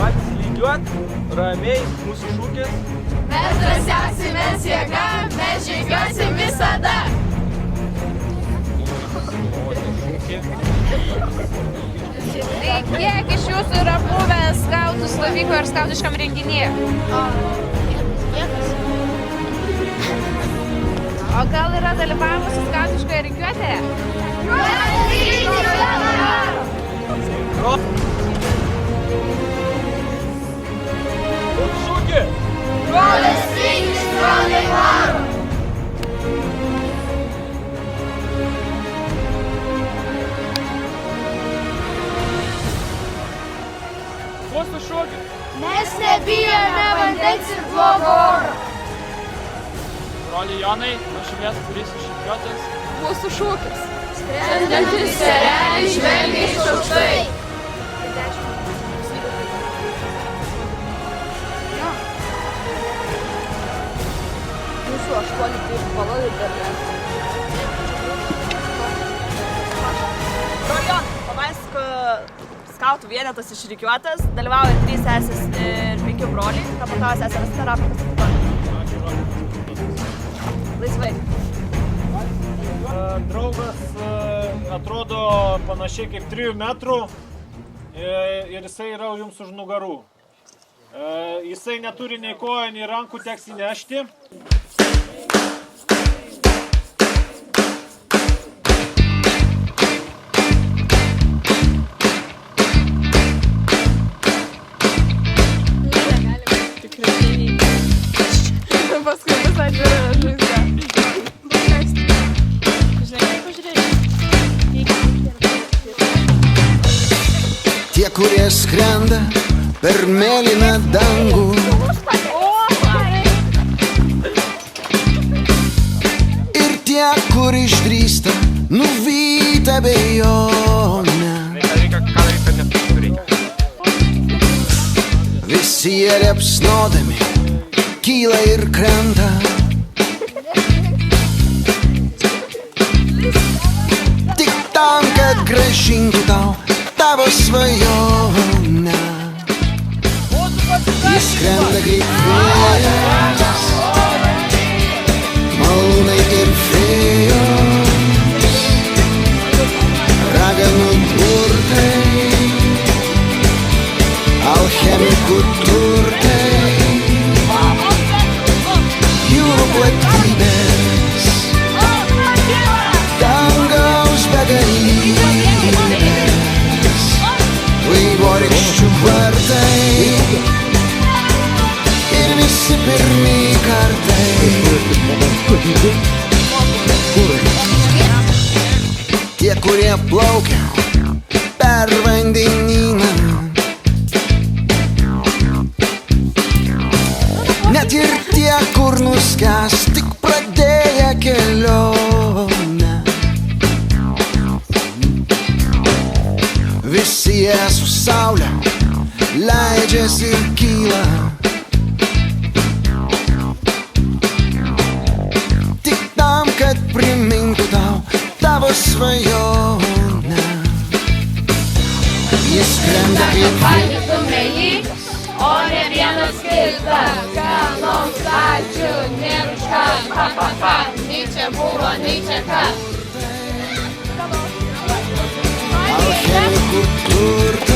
Atsilygiuot, ramiai, mūsų šūkis. Mes drąsiausi, mes jėga, mes žygiuosim visada. Tai kiek iš jūsų yra buvę skautų stovykloje ar skautiškam renginyje? O gal yra dalyvavusi skautiškoje rikiuotėje? Šūkį! Brolis Vingis, broliai varo. Mūsų šūkį! Mes nebijome vandens ir blogo oro. Broliai Jonai, nuo šalies kurys išrikiuotas. Mūsų šūkis. Skrendantis ereliai žvelgia iš aukštai. Mūsų 8 balai dar ne. Brolion, papaisk skautų vienetas išrikiuotas, dalyvauja 3 sesės ir 5 broliai, kapatavo sesės terapijos. Laisvai. Draugas atrodo panašiai kaip 3 metrų ir jisai yra jums už nugarų. Jisai neturi nei kojų, nei rankų, teks įnešti. Paskui visą atvirą žaizdą. Tie, kurie skrenda per mėlyną dangų, ir tie, kur išdrįsta nuvyti abejonę. Visi jie liepsnodami kyla ir krenta. Tik tam, kad grąžintų tau tavo svajonę. Jis skrenda kaip vėjas, malūnai ir fėjos, raganų burtai, alchemikų turtai, jūrų platybės, dangaus begalybės, vaivorykščių vartai ir visi pirmi kartai. Tie, kurie plaukia per vandenyną, net ir tie, kur nuskęs tik pradėję kelionę. Visi jie su saule leidžiasi ir kyla. Tik tam, kad primintų tau tavo svajonę. Jis skrenda kaip Valgytume jį, o ne vienas kitą. Kalnom stalčių, nėr už ką, pa, pa, pa. Nei čia buvo, nei čia ką. alchemikų turtai.